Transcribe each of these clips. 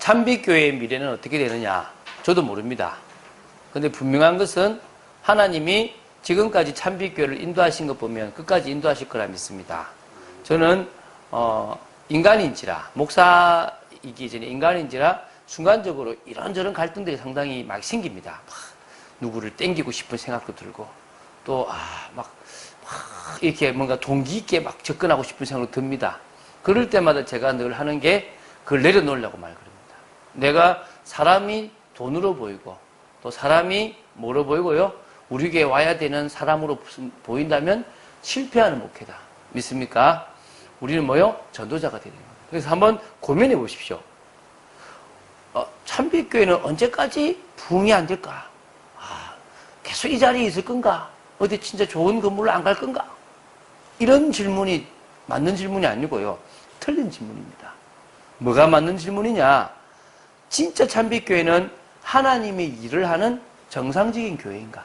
참빛교회의 미래는 어떻게 되느냐? 저도 모릅니다. 근데 분명한 것은 하나님이 지금까지 참빛교회를 인도하신 것 보면 끝까지 인도하실 거라 믿습니다. 저는 인간인지라, 목사이기 전에 인간인지라 순간적으로 이런저런 갈등들이 상당히 막 생깁니다. 막 누구를 땡기고 싶은 생각도 들고 또 막 이렇게 뭔가 동기 있게 막 접근하고 싶은 생각도 듭니다. 그럴 때마다 제가 늘 하는 게 그걸 내려놓으려고 말 그럽니다. 내가 사람이 돈으로 보이고 또 사람이 뭐로 보이고요? 우리에게 와야 되는 사람으로 보인다면 실패하는 목회다. 믿습니까? 우리는 뭐요? 전도자가 되는 거예요. 그래서 한번 고민해 보십시오. 참빛교회는 언제까지 부흥이 안 될까? 계속 이 자리에 있을 건가? 어디 진짜 좋은 건물로 안 갈 건가? 이런 질문이 맞는 질문이 아니고요. 틀린 질문입니다. 뭐가 맞는 질문이냐? 진짜 참빛교회는 하나님이 일을 하는 정상적인 교회인가?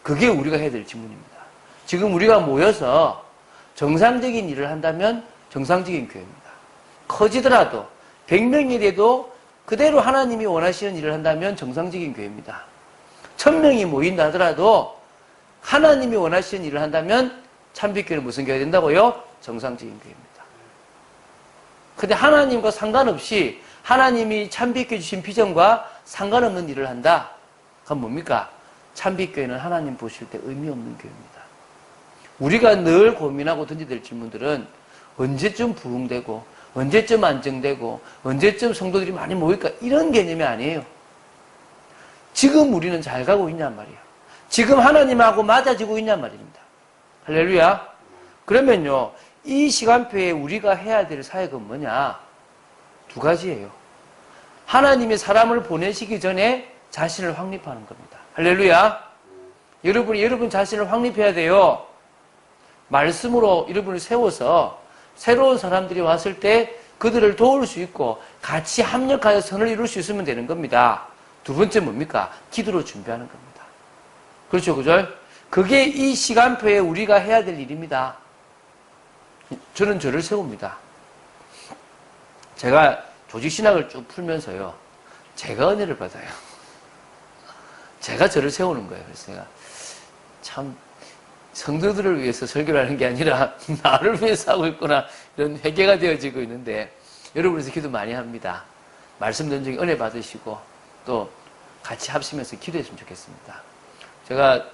그게 우리가 해야 될 질문입니다. 지금 우리가 모여서 정상적인 일을 한다면 정상적인 교회입니다. 커지더라도 100명이 돼도 그대로 하나님이 원하시는 일을 한다면 정상적인 교회입니다. 1000명이 모인다 하더라도 하나님이 원하시는 일을 한다면 참빛교회는 무슨 교회가 된다고요? 정상적인 교회입니다. 근데 하나님과 상관없이 하나님이 참빛교회 주신 비전과 상관없는 일을 한다? 그건 뭡니까? 참빛교회는 하나님 보실 때 의미 없는 교회입니다. 우리가 늘 고민하고 던져야 될 질문들은 언제쯤 부흥되고 언제쯤 안정되고 언제쯤 성도들이 많이 모일까? 이런 개념이 아니에요. 지금 우리는 잘 가고 있냔 말이에요. 지금 하나님하고 맞아지고 있냔 말입니다. 할렐루야. 그러면요, 이 시간표에 우리가 해야 될 사역은 뭐냐? 두 가지예요. 하나님이 사람을 보내시기 전에 자신을 확립하는 겁니다. 할렐루야. 여러분 자신을 확립해야 돼요. 말씀으로 여러분을 세워서 새로운 사람들이 왔을 때 그들을 도울 수 있고 같이 합력하여 선을 이룰 수 있으면 되는 겁니다. 두 번째 뭡니까? 기도로 준비하는 겁니다. 그렇죠, 그죠? 그게 이 시간표에 우리가 해야 될 일입니다. 저는 저를 세웁니다. 제가 조직신학을 쭉 풀면서요, 제가 은혜를 받아요. 제가 저를 세우는 거예요. 그래서 제가 참 성도들을 위해서 설교를 하는 게 아니라 나를 위해서 하고 있구나, 이런 회개가 되어지고 있는데, 여러분에서 기도 많이 합니다. 말씀 전중에 은혜 받으시고 또 같이 합심해서 기도했으면 좋겠습니다. 제가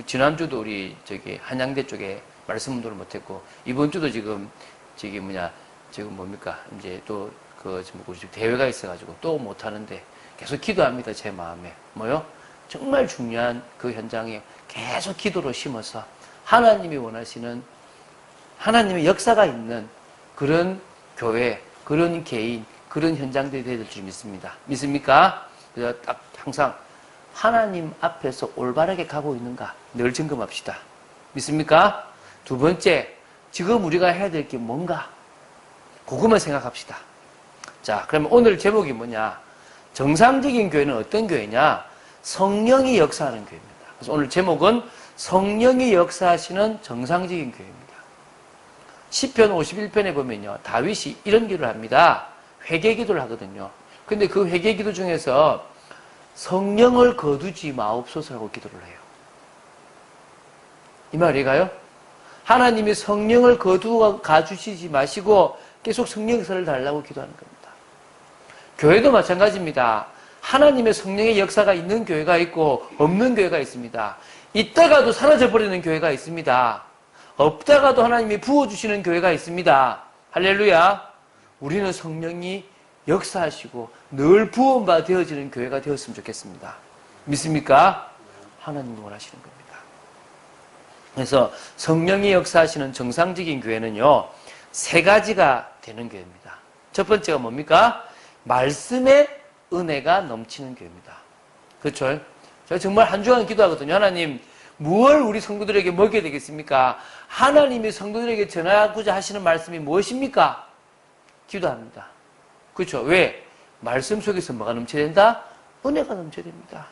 지난주도 우리 한양대 쪽에 말씀 운동을 못했고, 이번 주도 지금 뭡니까? 이제 또 대회가 있어가지고 또 못하는데 계속 기도합니다. 제 마음에. 뭐요? 정말 중요한 그 현장에 계속 기도로 심어서 하나님이 원하시는 하나님의 역사가 있는 그런 교회, 그런 개인, 그런 현장들이 되어야 될 줄 믿습니다. 믿습니까? 그래서 딱 항상 하나님 앞에서 올바르게 가고 있는가 늘 점검합시다. 믿습니까? 두 번째, 지금 우리가 해야 될 게 뭔가? 그것만 생각합시다. 자, 그러면 오늘 제목이 뭐냐? 정상적인 교회는 어떤 교회냐? 성령이 역사하는 교회입니다. 그래서 오늘 제목은 성령이 역사하시는 정상적인 교회입니다. 시편 51편에 보면요, 다윗이 이런 기도를 합니다. 회개 기도를 하거든요. 근데 그 회개 기도 중에서 성령을 거두지 마옵소서라고 기도를 해요. 이 말이가요? 하나님이 성령을 가주시지 마시고 계속 성령 역사를 달라고 기도하는 겁니다. 교회도 마찬가지입니다. 하나님의 성령의 역사가 있는 교회가 있고 없는 교회가 있습니다. 있다가도 사라져버리는 교회가 있습니다. 없다가도 하나님이 부어주시는 교회가 있습니다. 할렐루야. 우리는 성령이 역사하시고 늘 부어바 되어지는 교회가 되었으면 좋겠습니다. 믿습니까? 하나님이 원하시는 겁니다. 그래서 성령이 역사하시는 정상적인 교회는요, 세 가지가 되는 교회입니다. 첫 번째가 뭡니까? 말씀의 은혜가 넘치는 교회입니다. 그렇죠? 제가 정말 한 주간 기도하거든요. 하나님, 무엇을 우리 성도들에게 먹여야 되겠습니까? 하나님이 성도들에게 전하고자 하시는 말씀이 무엇입니까? 기도합니다. 그렇죠? 왜? 말씀 속에서 뭐가 넘쳐야 된다? 은혜가 넘쳐야 됩니다.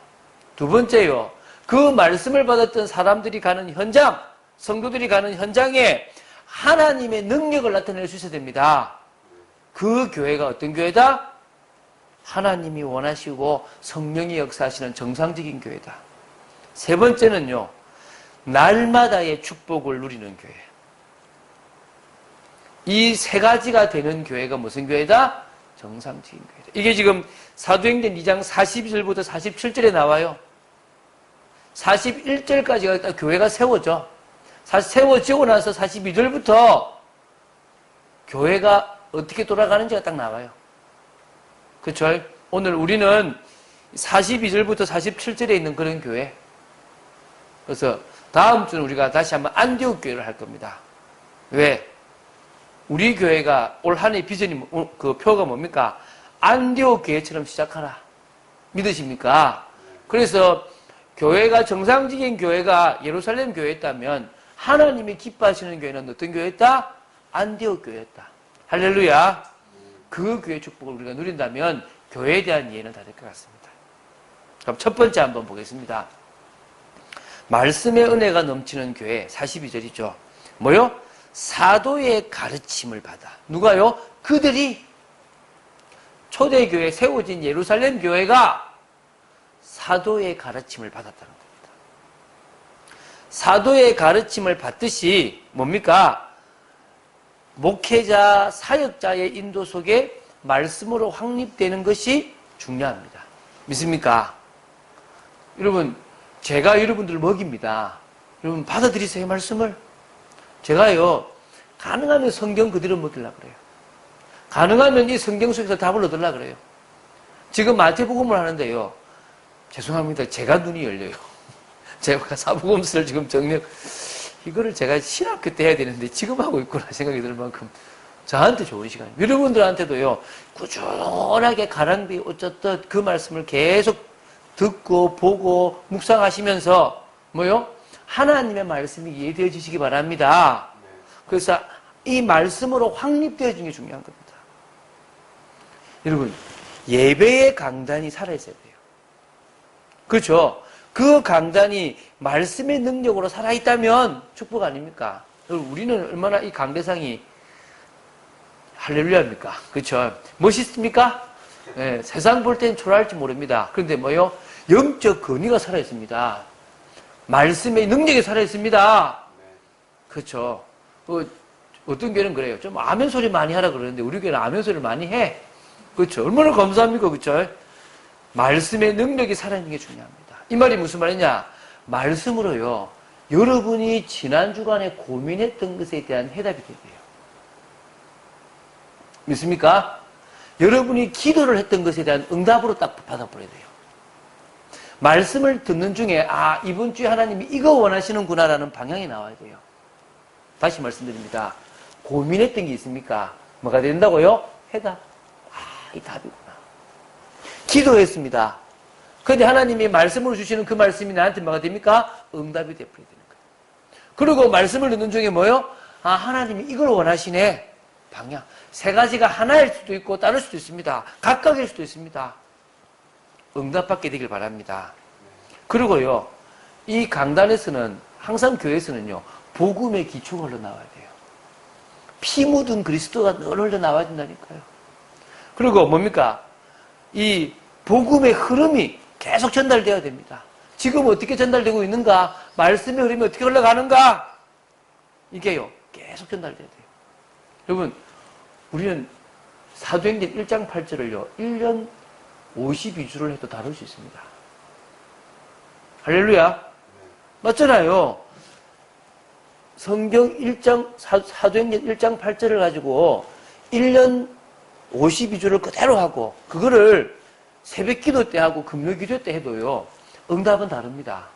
두 번째요, 그 말씀을 받았던 사람들이 가는 현장, 성도들이 가는 현장에 하나님의 능력을 나타낼 수 있어야 됩니다. 그 교회가 어떤 교회다? 하나님이 원하시고 성령이 역사하시는 정상적인 교회다. 세 번째는요, 날마다의 축복을 누리는 교회. 이 세 가지가 되는 교회가 무슨 교회다? 정상적인 교회다. 이게 지금 사도행전 2장 42절부터 47절에 나와요. 41절까지가 교회가 세워져. 세워지고 나서 42절부터 교회가 어떻게 돌아가는지가 딱 나와요. 그렇죠? 오늘 우리는 42절부터 47절에 있는 그런 교회. 그래서 다음 주는 우리가 다시 한번 안디옥 교회를 할 겁니다. 왜? 우리 교회가 올 한 해 비전이, 그 표가 뭡니까? 안디옥 교회처럼 시작하라. 믿으십니까? 그래서 교회가 정상적인 교회가 예루살렘 교회였다면 하나님이 기뻐하시는 교회는 어떤 교회였다? 안디옥 교회였다. 할렐루야. 그 교회 축복을 우리가 누린다면 교회에 대한 이해는 다 될 것 같습니다. 그럼 첫 번째 한번 보겠습니다. 말씀의 은혜가 넘치는 교회 42절이죠. 뭐요? 사도의 가르침을 받아. 누가요? 그들이 초대교회 세워진 예루살렘 교회가 사도의 가르침을 받았다는 겁니다. 사도의 가르침을 받듯이 뭡니까? 목회자, 사역자의 인도 속에 말씀으로 확립되는 것이 중요합니다. 믿습니까? 여러분, 제가 여러분들을 먹입니다. 여러분 받아들이세요, 말씀을. 제가요, 가능하면 성경 그대로 먹이려고 그래요. 가능하면 이 성경 속에서 답을 얻으려고 그래요. 지금 마태복음을 하는데요, 죄송합니다. 제가 눈이 열려요. 제가 사복음서를 지금 이거를 제가 신학교 때 해야 되는데 지금 하고 있구나 생각이 들 만큼 저한테 좋은 시간이에요. 여러분들한테도요, 꾸준하게 가랑비 어쩌듯 그 말씀을 계속 듣고 보고 묵상하시면서 뭐요? 하나님의 말씀이 이해되어지시기 바랍니다. 그래서 이 말씀으로 확립되어지는 게 중요한 겁니다. 여러분, 예배의 강단이 살아있어야 돼요. 그렇죠? 그 강단이 말씀의 능력으로 살아있다면 축복 아닙니까? 여러분, 우리는 얼마나 이 강대상이 할렐루야입니까? 그렇죠? 멋있습니까? 네, 세상 볼 땐 초라할지 모릅니다. 그런데 뭐요? 영적 근위가 살아있습니다. 말씀의 능력이 살아있습니다. 그렇죠? 어떤 교회는 그래요. 좀 아멘 소리 많이 하라 그러는데 우리 교회는 아멘 소리를 많이 해. 그렇죠? 얼마나 감사합니까? 그렇죠? 말씀의 능력이 살아있는 게 중요합니다. 이 말이 무슨 말이냐? 말씀으로요, 여러분이 지난 주간에 고민했던 것에 대한 해답이 돼야 돼요. 믿습니까? 여러분이 기도를 했던 것에 대한 응답으로 딱 받아버려야 돼요. 말씀을 듣는 중에 이번 주에 하나님이 이거 원하시는구나라는 방향이 나와야 돼요. 다시 말씀드립니다. 고민했던 게 있습니까? 뭐가 된다고요? 해답. 이 답이구나. 기도했습니다. 그런데 하나님이 말씀으로 주시는 그 말씀이 나한테 뭐가 됩니까? 응답이 되어버려야 되는 거예요. 그리고 말씀을 듣는 중에 뭐요? 하나님이 이걸 원하시네. 방향. 세 가지가 하나일 수도 있고 다를 수도 있습니다. 각각일 수도 있습니다. 응답받게 되길 바랍니다. 그리고요, 이 강단에서는 항상 교회에서는요, 복음의 기초가 흘러나와야 돼요. 피 묻은 그리스도가 늘 흘러나와야 된다니까요. 그리고 뭡니까? 이 복음의 흐름이 계속 전달되어야 됩니다. 지금 어떻게 전달되고 있는가? 말씀의 흐름이 어떻게 흘러가는가? 이게요, 계속 전달돼야 돼요. 여러분, 우리는 사도행전 1장 8절을요, 1년 52주를 해도 다룰 수 있습니다. 할렐루야. 맞잖아요. 성경 1장, 사도행전 1장 8절을 가지고 1년 52주를 그대로 하고, 그거를 새벽 기도 때 하고 금요 기도 때 해도요, 응답은 다릅니다.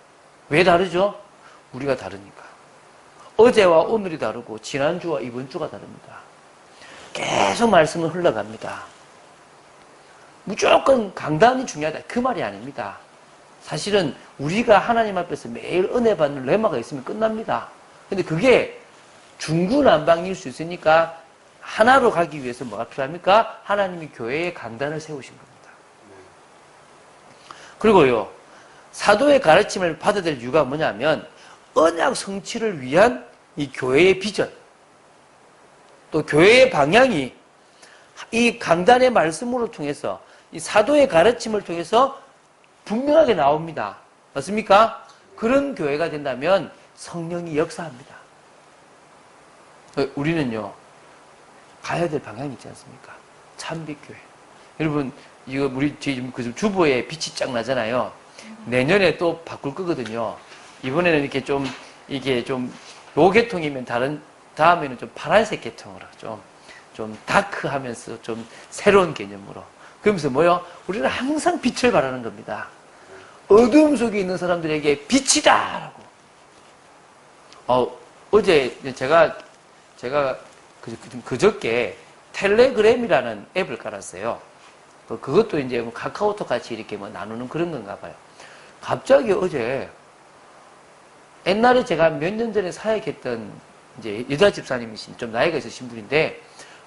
왜 다르죠? 우리가 다르니까. 어제와 오늘이 다르고, 지난주와 이번 주가 다릅니다. 계속 말씀은 흘러갑니다. 무조건 강단이 중요하다. 그 말이 아닙니다. 사실은 우리가 하나님 앞에서 매일 은혜 받는 레마가 있으면 끝납니다. 근데 그게 중구난방일 수 있으니까 하나로 가기 위해서 뭐가 필요합니까? 하나님이 교회의 강단을 세우신 겁니다. 그리고요, 사도의 가르침을 받아야 될 이유가 뭐냐면 언약 성취를 위한 이 교회의 비전, 또 교회의 방향이 이 강단의 말씀으로 통해서 이 사도의 가르침을 통해서 분명하게 나옵니다. 맞습니까? 그런 교회가 된다면 성령이 역사합니다. 우리는요, 가야 될 방향이 있지 않습니까? 참빛교회. 여러분, 이거 우리 지금 그 주보에 빛이 쫙 나잖아요. 내년에 또 바꿀 거거든요. 이번에는 이게 좀, 요 계통이면 다음에는 좀 파란색 계통으로 좀 다크하면서 좀 새로운 개념으로. 그러면서 뭐요? 우리는 항상 빛을 발하는 겁니다. 어두움 속에 있는 사람들에게 빛이다! 라고. 어제 제가 그저께 텔레그램이라는 앱을 깔았어요. 그것도 이제 카카오톡 같이 이렇게 뭐 나누는 그런 건가 봐요. 갑자기 어제 옛날에 제가 몇 년 전에 사역했던 이제 여자 집사님이신 좀 나이가 있으신 분인데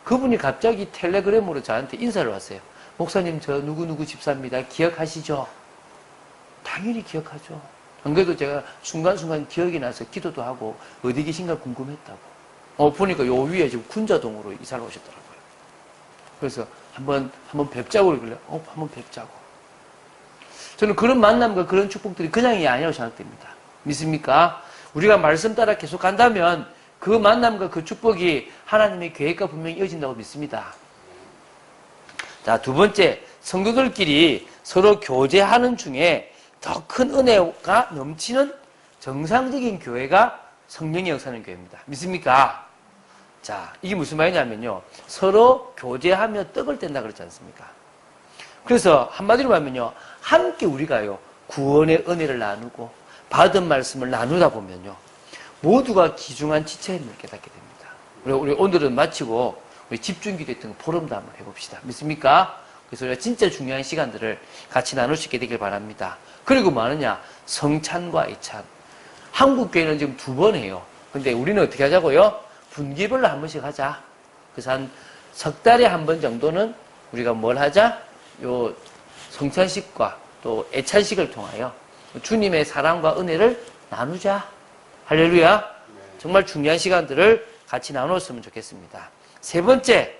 그분이 갑자기 텔레그램으로 저한테 인사를 왔어요. 목사님, 저 누구누구 집사입니다. 기억하시죠? 당연히 기억하죠. 안 그래도 제가 순간순간 기억이 나서 기도도 하고 어디 계신가 궁금했다고. 보니까 요 위에 지금 군자동으로 이사를 오셨더라고요. 그래서 한번 뵙자고 그러길래 한번 뵙자고. 저는 그런 만남과 그런 축복들이 그냥이 아니라고 생각됩니다. 믿습니까? 우리가 말씀 따라 계속 간다면 그 만남과 그 축복이 하나님의 계획과 분명히 이어진다고 믿습니다. 자, 두 번째, 성도들끼리 서로 교제하는 중에 더 큰 은혜가 넘치는 정상적인 교회가 성령의 역사하는 교회입니다. 믿습니까? 자, 이게 무슨 말이냐면요. 서로 교제하며 떡을 뗀다 그러지 않습니까? 그래서 한마디로 말하면요. 함께 우리가요. 구원의 은혜를 나누고 받은 말씀을 나누다 보면요. 모두가 귀중한 지체의 힘을 깨닫게 됩니다. 우리 오늘은 마치고 우리 집중기도 했던 포럼도 한번 해봅시다. 믿습니까? 그래서 우리가 진짜 중요한 시간들을 같이 나눌 수 있게 되길 바랍니다. 그리고 뭐 하느냐? 성찬과 애찬. 한국교회는 지금 2번 해요. 근데 우리는 어떻게 하자고요? 분기별로 한 번씩 하자. 그래서 한 석 달에 한 번 정도는 우리가 뭘 하자? 요 성찬식과 또 애찬식을 통하여 주님의 사랑과 은혜를 나누자. 할렐루야. 정말 중요한 시간들을 같이 나눴으면 좋겠습니다. 세 번째,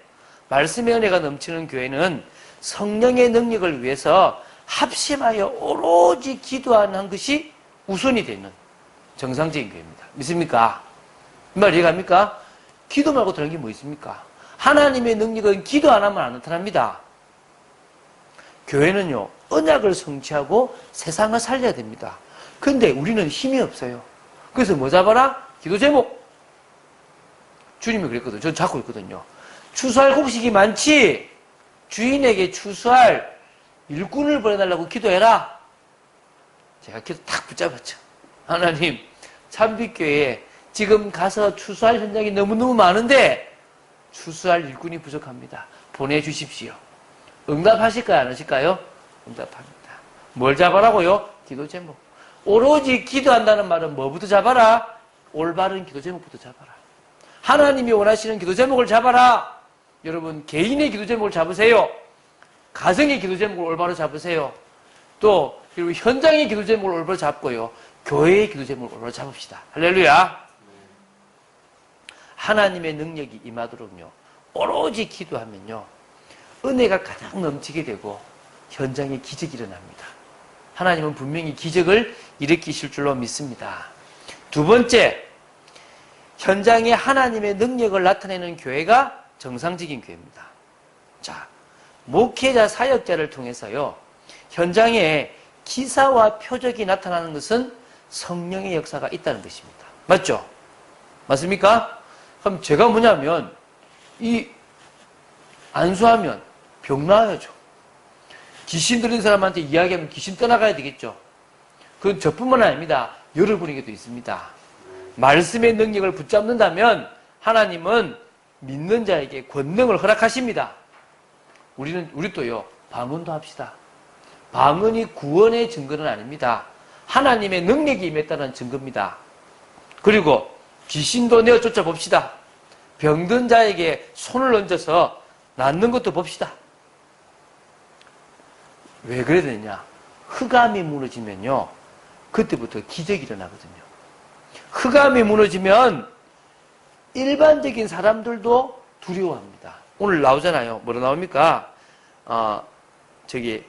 말씀의 은혜가 넘치는 교회는 성령의 능력을 위해서 합심하여 오로지 기도하는 것이 우선이 되는 정상적인 교회입니다. 믿습니까? 이 말 이해갑니까? 기도 말고 다른 게 뭐 있습니까? 하나님의 능력은 기도 안 하면 안 나타납니다. 교회는요, 언약을 성취하고 세상을 살려야 됩니다. 근데 우리는 힘이 없어요. 그래서 뭐 잡아라? 기도 제목. 주님이 그랬거든요. 전 잡고 있거든요. 추수할 곡식이 많지? 주인에게 추수할 일꾼을 보내달라고 기도해라. 제가 기도 탁 붙잡았죠. 하나님, 참빛교회에 지금 가서 추수할 현장이 너무너무 많은데 추수할 일꾼이 부족합니다. 보내주십시오. 응답하실까요? 안 하실까요? 응답합니다. 뭘 잡아라고요? 기도 제목. 오로지 기도한다는 말은 뭐부터 잡아라? 올바른 기도 제목부터 잡아라. 하나님이 원하시는 기도 제목을 잡아라. 여러분, 개인의 기도 제목을 잡으세요. 가정의 기도 제목을 올바로 잡으세요. 또 그리고 현장의 기도 제목을 올바로 잡고요. 교회의 기도 제목을 올바로 잡읍시다. 할렐루야. 하나님의 능력이 임하도록요. 오로지 기도하면요. 은혜가 가장 넘치게 되고 현장에 기적이 일어납니다. 하나님은 분명히 기적을 일으키실 줄로 믿습니다. 두 번째, 현장에 하나님의 능력을 나타내는 교회가 정상적인 교회입니다. 자, 목회자, 사역자를 통해서요, 현장에 기사와 표적이 나타나는 것은 성령의 역사가 있다는 것입니다. 맞죠? 맞습니까? 그럼 제가 뭐냐면, 안수하면 병 나아야죠. 귀신 들린 사람한테 이야기하면 귀신 떠나가야 되겠죠. 그건 저뿐만 아닙니다. 여러분에게도 있습니다. 말씀의 능력을 붙잡는다면 하나님은 믿는 자에게 권능을 허락하십니다. 우리 또요, 방언도 합시다. 방언이 구원의 증거는 아닙니다. 하나님의 능력이 임했다는 증거입니다. 그리고 귀신도 내어 쫓아봅시다. 병든 자에게 손을 얹어서 낫는 것도 봅시다. 왜 그래야 되느냐? 흑암이 무너지면요, 그때부터 기적이 일어나거든요. 흑암이 무너지면 일반적인 사람들도 두려워합니다. 오늘 나오잖아요. 뭐로 나옵니까? 저기,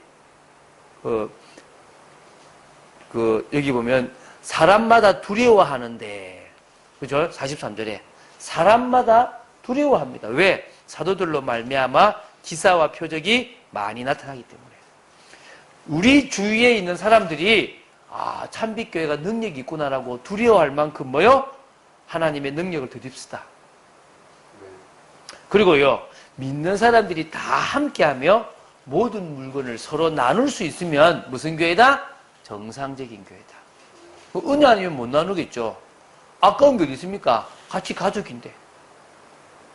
여기 보면, 사람마다 두려워하는데, 그죠? 43절에. 사람마다 두려워합니다. 왜? 사도들로 말미암아 기사와 표적이 많이 나타나기 때문에. 우리 주위에 있는 사람들이, 참빛교회가 능력이 있구나라고 두려워할 만큼 뭐요? 하나님의 능력을 되짚시다. 그리고요, 믿는 사람들이 다 함께하며 모든 물건을 서로 나눌 수 있으면 무슨 교회다? 정상적인 교회다. 은혜 아니면 못 나누겠죠. 아까운 게 어디 있습니까? 같이 가족인데.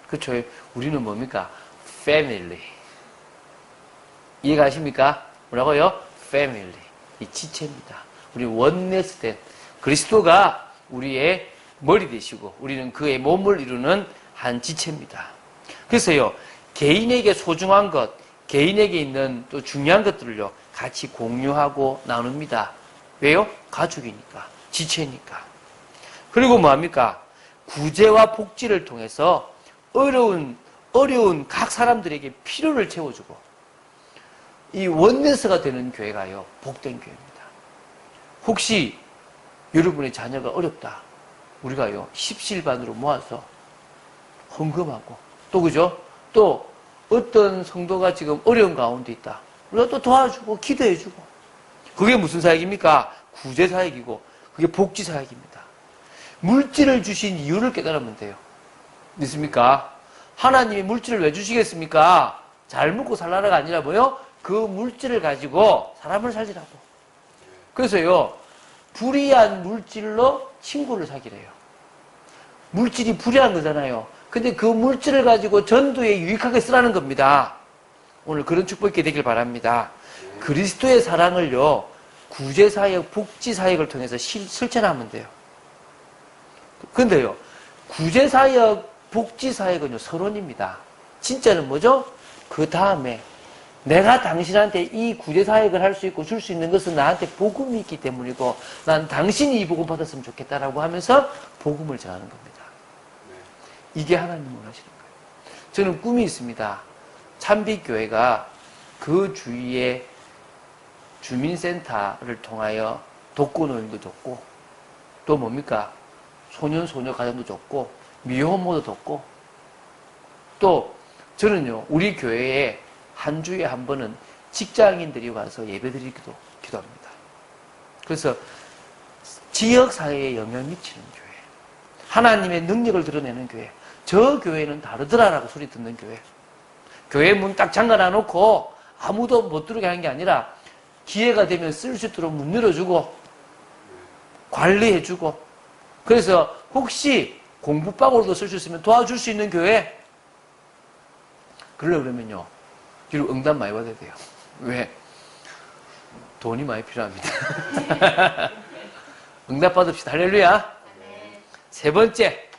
그렇죠? 우리는 뭡니까? 패밀리. 이해가십니까? 뭐라고요? 패밀리. 이 지체입니다. 우리 원네스된 그리스도가 우리의 머리 되시고 우리는 그의 몸을 이루는 한 지체입니다. 그래서요, 개인에게 소중한 것, 개인에게 있는 또 중요한 것들을요, 같이 공유하고 나눕니다. 왜요? 가족이니까, 지체니까. 그리고 뭐합니까? 구제와 복지를 통해서 어려운 각 사람들에게 필요를 채워주고, 이 원네스가 되는 교회가요, 복된 교회입니다. 혹시 여러분의 자녀가 어렵다. 우리가요, 십실반으로 모아서 헌금하고, 또 그죠? 또 어떤 성도가 지금 어려운 가운데 있다. 우리가 또 도와주고 기도해주고. 그게 무슨 사역입니까? 구제 사역이고 그게 복지 사역입니다. 물질을 주신 이유를 깨달으면 돼요. 믿습니까? 하나님이 물질을 왜 주시겠습니까? 잘 먹고 살라가 아니라 뭐요? 그 물질을 가지고 사람을 살리라고. 그래서요, 불의한 물질로 친구를 사귀래요. 물질이 불의한 거잖아요. 근데 그 물질을 가지고 전도에 유익하게 쓰라는 겁니다. 오늘 그런 축복 있게 되길 바랍니다. 그리스도의 사랑을요, 구제사역, 복지사역을 통해서 실천하면 돼요. 근데요, 구제사역, 복지사역은요, 서론입니다. 진짜는 뭐죠? 그 다음에 내가 당신한테 이 구제사역을 할 수 있고 줄 수 있는 것은 나한테 복음이 있기 때문이고 난 당신이 이 복음 받았으면 좋겠다라고 하면서 복음을 전하는 겁니다. 이게 하나님 원하시는 거예요. 저는 꿈이 있습니다. 참빛교회가 그 주위에 주민센터를 통하여 독거노인도 돕고 또 뭡니까? 소년소녀 가정도 돕고 미혼모도 돕고 또 저는요, 우리 교회에 한 주에 한 번은 직장인들이 와서 예배드리기도 기도합니다. 그래서 지역사회에 영향 미치는 교회, 하나님의 능력을 드러내는 교회, 저 교회는 다르더라라고 소리 듣는 교회, 교회 문 딱 잠가놔 놓고 아무도 못 들어오게 하는 게 아니라 기회가 되면 쓸 수 있도록 문 열어주고 관리해주고, 그래서 혹시 공부방으로도 쓸 수 있으면 도와줄 수 있는 교회, 그러려면요, 뒤로 응답 많이 받아야 돼요. 왜? 돈이 많이 필요합니다. 응답 받읍시다. 할렐루야. 세 번째,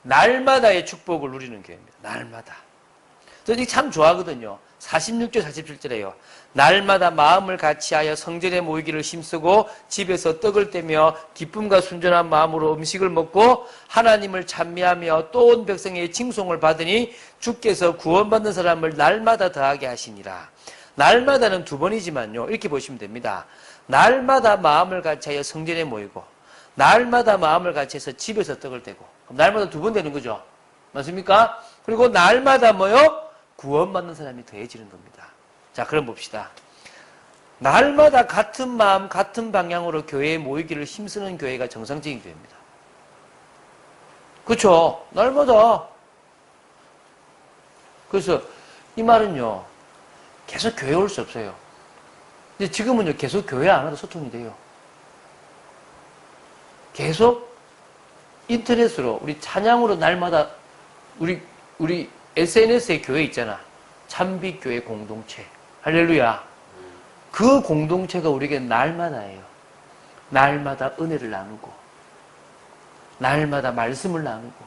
날마다의 축복을 누리는 교회입니다. 날마다. 저는 이거 참 좋아하거든요. 46절, 47절에요. 날마다 마음을 같이하여 성전에 모이기를 힘쓰고 집에서 떡을 떼며 기쁨과 순전한 마음으로 음식을 먹고 하나님을 찬미하며 또 온 백성의 칭송을 받으니 주께서 구원받는 사람을 날마다 더하게 하시니라. 날마다는 두 번이지만요, 이렇게 보시면 됩니다. 날마다 마음을 같이하여 성전에 모이고 날마다 마음을 같이해서 집에서 떡을 떼고, 그럼 날마다 두 번 되는 거죠. 맞습니까? 그리고 날마다 뭐요? 구원받는 사람이 더해지는 겁니다. 자, 그럼 봅시다. 날마다 같은 마음, 같은 방향으로 교회에 모이기를 힘쓰는 교회가 정상적인 교회입니다. 그렇죠? 날마다. 그래서 이 말은요, 계속 교회 올 수 없어요. 근데 지금은요, 계속 교회 안 와도 소통이 돼요. 계속 인터넷으로, 우리 찬양으로 날마다, 우리 SNS에 교회 있잖아. 참빛교회 공동체. 할렐루야. 그 공동체가 우리에게 날마다예요. 날마다 은혜를 나누고, 날마다 말씀을 나누고,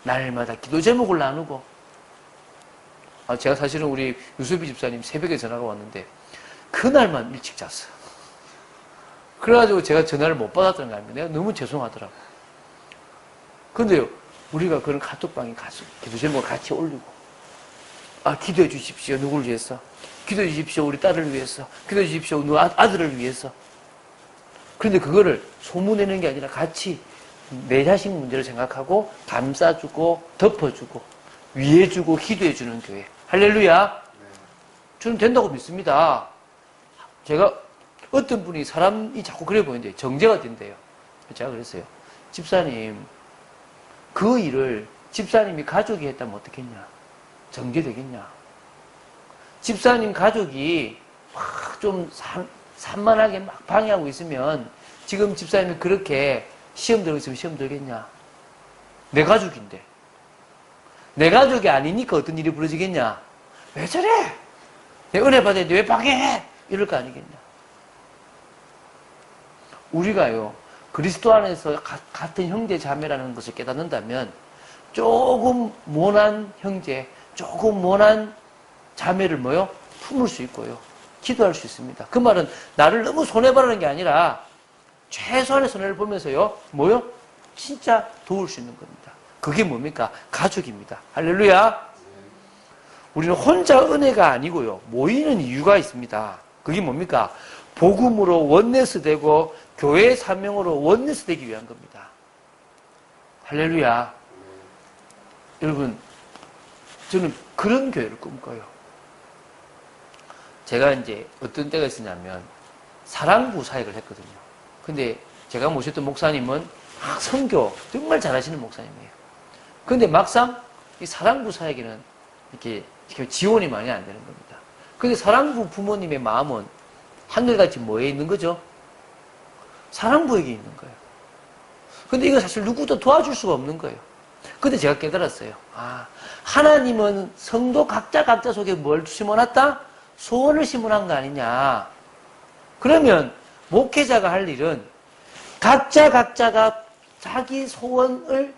날마다 기도 제목을 나누고. 제가 사실은 우리 유수비 집사님 새벽에 전화가 왔는데, 그날만 일찍 잤어요. 그래가지고 제가 전화를 못 받았던 거 아닙니까? 내가 너무 죄송하더라고. 근데요, 우리가 그런 카톡방에 가서 기도 제목을 같이 올리고, 기도해 주십시오. 누구를 위해서? 기도해 주십시오. 우리 딸을 위해서. 기도해 주십시오. 누구 아들을 위해서. 그런데 그거를 소문내는 게 아니라 같이 내 자신 문제를 생각하고 감싸주고 덮어주고 위해주고 기도해주는 교회. 할렐루야. 저는 된다고 믿습니다. 제가 어떤 분이 사람이 자꾸 그래 보이는데 정제가 된대요. 제가 그랬어요. 집사님, 그 일을 집사님이 가족이 했다면 어떻겠냐? 정제되겠냐? 집사님 가족이 막 좀 산만하게 막 방해하고 있으면 지금 집사님이 그렇게 시험 들고 있으면 시험 들겠냐? 내 가족인데. 내 가족이 아니니까 어떤 일이 벌어지겠냐? 왜 저래? 내 은혜 받았는데 왜 방해해? 이럴 거 아니겠냐? 우리가요, 그리스도 안에서 같은 형제 자매라는 것을 깨닫는다면 조금 모난 형제, 조금 모난 자매를 뭐요? 품을 수 있고요. 기도할 수 있습니다. 그 말은 나를 너무 손해보라는 게 아니라 최소한의 손해를 보면서요, 뭐요? 진짜 도울 수 있는 겁니다. 그게 뭡니까? 가족입니다. 할렐루야. 우리는 혼자 은혜가 아니고요, 모이는 이유가 있습니다. 그게 뭡니까? 복음으로 원네스 되고 교회의 사명으로 원네스 되기 위한 겁니다. 할렐루야. 여러분, 저는 그런 교회를 꿈꿔요. 제가 이제 어떤 때가 있었냐면 사랑부 사역을 했거든요. 근데 제가 모셨던 목사님은 선교 정말 잘하시는 목사님이에요. 근데 막상 이 사랑부 사역에는 이렇게 지원이 많이 안 되는 겁니다. 근데 사랑부 부모님의 마음은 한결같이 뭐에 있는 거죠? 사랑부에게 있는 거예요. 근데 이거 사실 누구도 도와줄 수가 없는 거예요. 근데 제가 깨달았어요. 하나님은 성도 각자 속에 뭘 심어놨다? 소원을 심어놓은 거 아니냐. 그러면 목회자가 할 일은 각자가 자기 소원을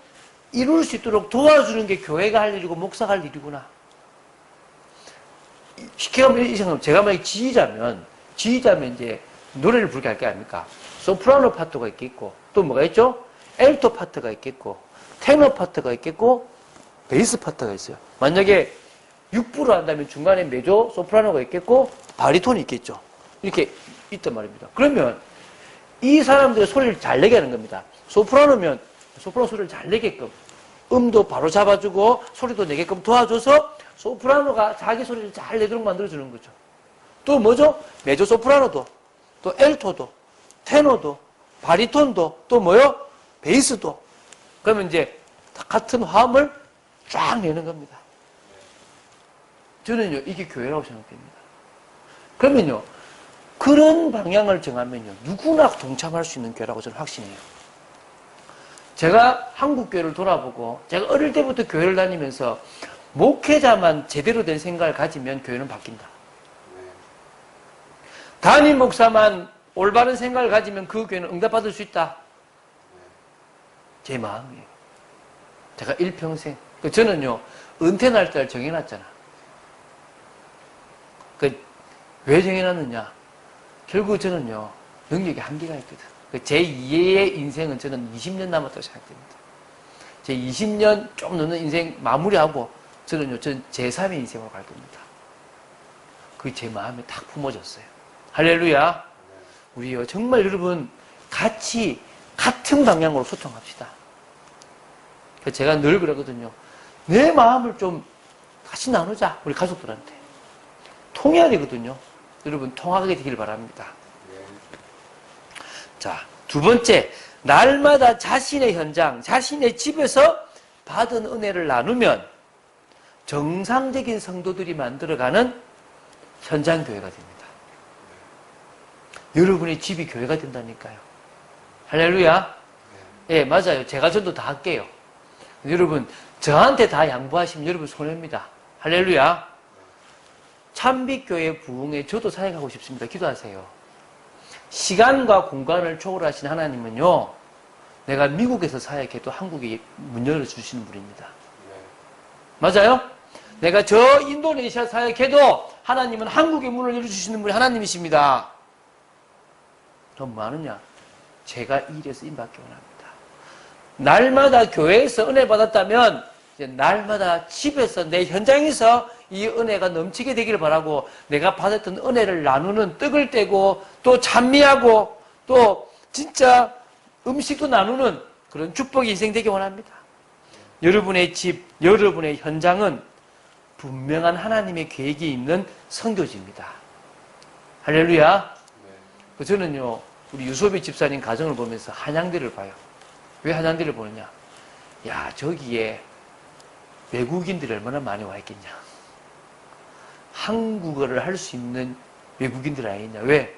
이룰 수 있도록 도와주는 게 교회가 할 일이고 목사가 할 일이구나. 쉽게 하면 이 생각, 제가 만약 지휘자면 이제 노래를 부르게 할 게 아닙니까? 소프라노 파트가 있겠고, 또 뭐가 있죠? 엘토 파트가 있겠고, 테너 파트가 있겠고, 베이스 파트가 있어요. 만약에 6부로 한다면 중간에 메조, 소프라노가 있겠고, 바리톤이 있겠죠. 이렇게 있단 말입니다. 그러면 이 사람들의 소리를 잘 내게 하는 겁니다. 소프라노면 소프라노 소리를 잘 내게끔, 음도 바로 잡아주고 소리도 내게끔 도와줘서 소프라노가 자기 소리를 잘 내도록 만들어주는 거죠. 또 뭐죠? 메조 소프라노도, 또 엘토도, 테너도, 바리톤도, 또 뭐요? 베이스도. 그러면 이제 같은 화음을 쫙 내는 겁니다. 저는요, 이게 교회라고 생각됩니다. 그러면요, 그런 방향을 정하면요, 누구나 동참할 수 있는 교회라고 저는 확신해요. 제가 한국 교회를 돌아보고, 제가 어릴 때부터 교회를 다니면서 목회자만 제대로 된 생각을 가지면 교회는 바뀐다. 담임 목사만 올바른 생각을 가지면 그 교회는 응답받을 수 있다. 제 마음이에요. 제가 일평생. 저는요, 은퇴 날짜를 정해놨잖아. 왜 정해놨느냐? 결국 저는요, 능력이 한계가 있거든. 제 2의 인생은 저는 20년 남았다고 생각됩니다. 제 20년 좀 넘는 인생 마무리하고, 저는 제 3의 인생으로 갈 겁니다. 그게 제 마음에 딱 품어졌어요. 할렐루야. 우리요, 정말 여러분, 같이, 같은 방향으로 소통합시다. 제가 늘 그러거든요. 내 마음을 좀 같이 나누자. 우리 가족들한테. 통해야 되거든요. 여러분, 통하게 되길 바랍니다. 자, 두 번째. 날마다 자신의 현장, 자신의 집에서 받은 은혜를 나누면 정상적인 성도들이 만들어가는 현장교회가 됩니다. 여러분의 집이 교회가 된다니까요. 할렐루야. 예, 맞아요. 제가 전도 다 할게요. 여러분, 저한테 다 양보하시면 여러분 손해입니다. 할렐루야. 참빛교회 부흥에 저도 사역하고 싶습니다. 기도하세요. 시간과 공간을 초월하신 하나님은요, 내가 미국에서 사역해도 한국에 문 열어주시는 분입니다. 맞아요? 내가 저 인도네시아 사역해도 하나님은 한국에 문을 열어주시는 분이 하나님이십니다. 더 많으냐? 제가 이 일에서 임받기 원합니다. 날마다 교회에서 은혜 받았다면 이제 날마다 집에서 내 현장에서 이 은혜가 넘치게 되기를 바라고 내가 받았던 은혜를 나누는 떡을 떼고 또 찬미하고 또 진짜 음식도 나누는 그런 축복이 인생되기 원합니다. 여러분의 집, 여러분의 현장은 분명한 하나님의 계획이 있는 선교지입니다. 할렐루야. 저는요, 우리 유소비 집사님 가정을 보면서 한양대를 봐요. 왜 한양대를 보느냐? 야, 저기에 외국인들이 얼마나 많이 와 있겠냐. 한국어를 할 수 있는 외국인들 아니냐. 왜?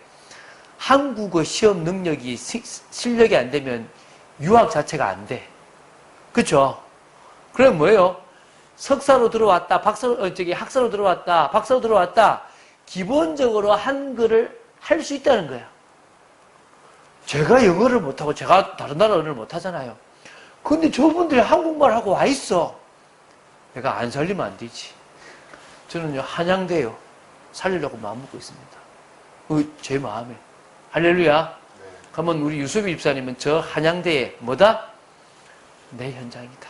한국어 시험 능력이, 실력이 안 되면 유학 자체가 안 돼. 그쵸? 그럼 뭐예요? 석사로 들어왔다, 학사로 들어왔다, 박사로 들어왔다. 기본적으로 한글을 할 수 있다는 거야. 제가 영어를 못하고 제가 다른 나라 언어를 못하잖아요. 근데 저분들이 한국말하고 와 있어. 내가 안 살리면 안 되지. 저는요, 한양대요. 살리려고 마음먹고 있습니다. 제 마음에. 할렐루야. 그러면 우리 유수비 집사님은 저 한양대에 뭐다? 내 현장이다.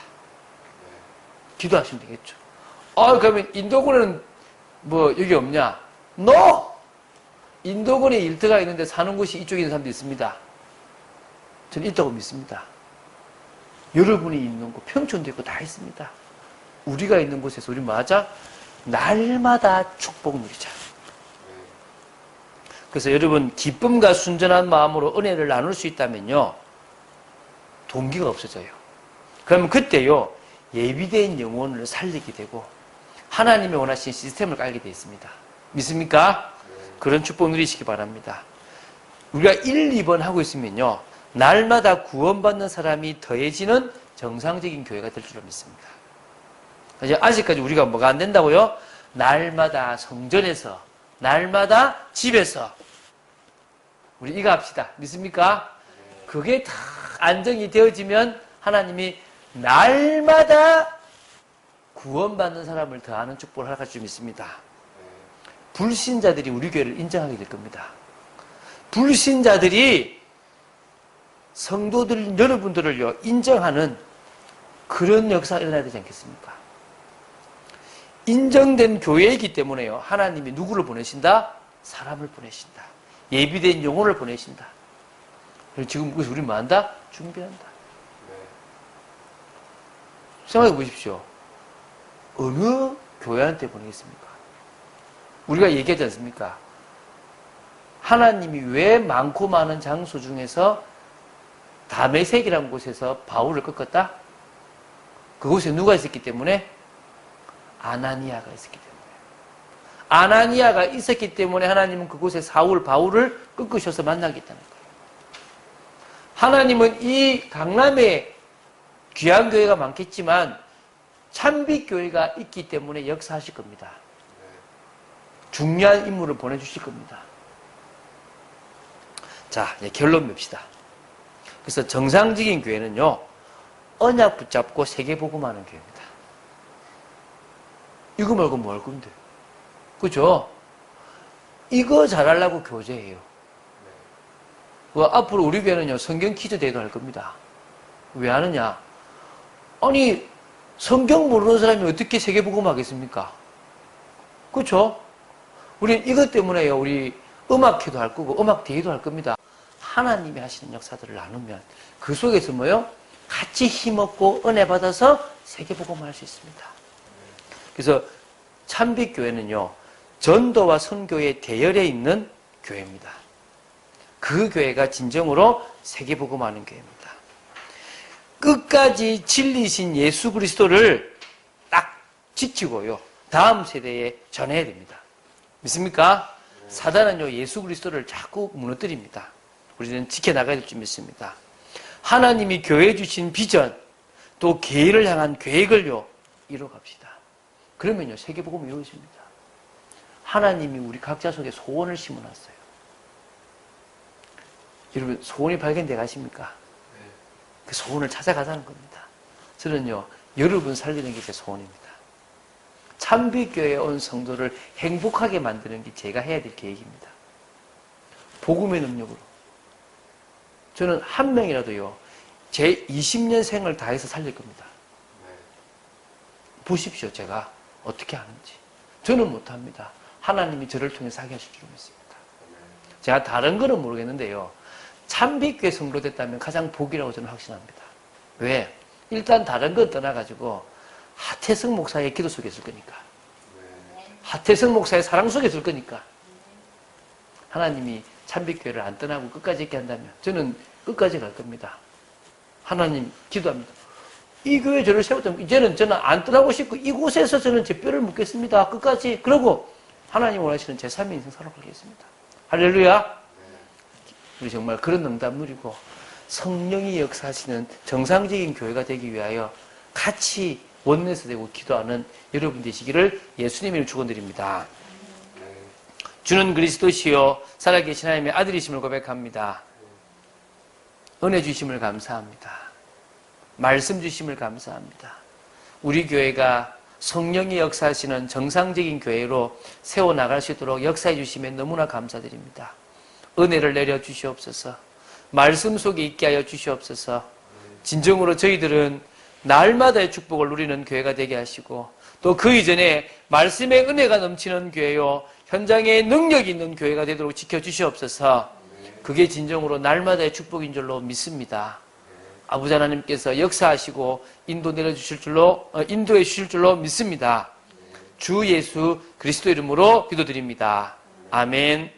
기도하시면 되겠죠. 그러면 인도군은 뭐 여기 없냐? No! 인도군에 일터가 있는데 사는 곳이 이쪽에 있는 사람도 있습니다. 저는 있다고 믿습니다. 여러분이 있는 곳, 평촌도 있고 다 있습니다. 우리가 있는 곳에서 우리 뭐 하자? 날마다 축복 누리자. 그래서 여러분 기쁨과 순전한 마음으로 은혜를 나눌 수 있다면요, 동기가 없어져요. 그러면 그때요, 예비된 영혼을 살리게 되고 하나님이 원하신 시스템을 깔게 되어 있습니다. 믿습니까? 그런 축복 누리시기 바랍니다. 우리가 1, 2번 하고 있으면요, 날마다 구원받는 사람이 더해지는 정상적인 교회가 될 줄로 믿습니다. 아직까지 우리가 뭐가 안 된다고요? 날마다 성전에서, 날마다 집에서. 우리 이거 합시다. 믿습니까? 그게 다 안정이 되어지면 하나님이 날마다 구원받는 사람을 더하는 축복을 허락할 줄 믿습니다. 불신자들이 우리 교회를 인정하게 될 겁니다. 불신자들이 성도들, 여러분들을요, 인정하는 그런 역사가 일어나야 되지 않겠습니까? 인정된 교회이기 때문에요, 하나님이 누구를 보내신다? 사람을 보내신다. 예비된 영혼을 보내신다. 지금 우리 뭐 한다? 준비한다. 생각해 보십시오. 어느 교회한테 보내겠습니까? 우리가 얘기하지 않습니까? 하나님이 왜 많고 많은 장소 중에서 다메섹이라는 곳에서 바울을 꺾었다? 그곳에 누가 있었기 때문에? 아나니아가 있었기 때문에. 아나니아가 있었기 때문에 하나님은 그곳에 바울을 꺾으셔서 만나겠다는 거예요. 하나님은 이 강남에 귀한 교회가 많겠지만 참빛교회가 있기 때문에 역사하실 겁니다. 중요한 인물을 보내주실 겁니다. 자, 이제 결론 맵시다. 그래서 정상적인 교회는요, 언약 붙잡고 세계복음하는 교회입니다. 이거 말고 뭐 할 건데? 그죠? 이거 잘하려고 교제해요. 앞으로 우리 교회는요, 성경 퀴즈 대회도 할 겁니다. 왜 하느냐? 아니, 성경 모르는 사람이 어떻게 세계복음 하겠습니까? 그렇죠? 우리 이것 때문에요, 우리 음악회도 할 거고 음악 대회도 할 겁니다. 하나님이 하시는 역사들을 나누면 그 속에서 뭐요? 같이 힘없고 은혜 받아서 세계복음을 할 수 있습니다. 그래서 참빛교회는요, 전도와 선교의 대열에 있는 교회입니다. 그 교회가 진정으로 세계복음하는 교회입니다. 끝까지 진리신 예수 그리스도를 딱 지키고요, 다음 세대에 전해야 됩니다. 믿습니까? 사단은요, 예수 그리스도를 자꾸 무너뜨립니다. 우리는 지켜나가야 될 줄 믿습니다. 하나님이 교회에 주신 비전, 또 교회를 향한 계획을요, 이뤄갑시다. 그러면요, 세계복음이 이루어집니다. 하나님이 우리 각자 속에 소원을 심어놨어요. 여러분, 소원이 발견돼 가십니까? 그 소원을 찾아가자는 겁니다. 저는요, 여러분 살리는 게 제 소원입니다. 참빛교회에 온 성도를 행복하게 만드는 게 제가 해야 될 계획입니다. 복음의 능력으로. 저는 한 명이라도요, 제 20년 생을 다해서 살릴 겁니다. 보십시오. 제가 어떻게 하는지. 저는 못합니다. 하나님이 저를 통해서 하게 하실 줄 믿습니다. 제가 다른 거는 모르겠는데요. 참빛교회 성도 됐다면 가장 복이라고 저는 확신합니다. 왜? 일단 다른 건 떠나가지고 하태성 목사의 기도 속에 있을 거니까. 하태성 목사의 사랑 속에 있을 거니까. 하나님이 참빛교회를 안 떠나고 끝까지 있게 한다면 저는 끝까지 갈 겁니다. 하나님 기도합니다. 이 교회 저를 세웠다면 이제는 저는 안 떠나고 싶고 이곳에서 저는 제 뼈를 묻겠습니다. 끝까지. 그러고 하나님 원하시는 제 삶의 인생 살아가겠습니다. 할렐루야. 우리 정말 그런 응답 누리고 성령이 역사하시는 정상적인 교회가 되기 위하여 같이 원내서 되고 기도하는 여러분 되시기를 예수님의 이름으로 축원드립니다. 주는 그리스도시요 살아계신 하나님의 아들이심을 고백합니다. 은혜 주심을 감사합니다. 말씀 주심을 감사합니다. 우리 교회가 성령이 역사하시는 정상적인 교회로 세워나갈 수 있도록 역사해 주시면 너무나 감사드립니다. 은혜를 내려 주시옵소서. 말씀 속에 있게 하여 주시옵소서. 진정으로 저희들은 날마다의 축복을 누리는 교회가 되게 하시고 또 그 이전에 말씀의 은혜가 넘치는 교회요 현장에 능력이 있는 교회가 되도록 지켜주시옵소서. 그게 진정으로 날마다의 축복인 줄로 믿습니다. 아버지 하나님께서 역사하시고 인도해 주실 줄로 믿습니다. 주 예수 그리스도 이름으로 기도드립니다. 아멘.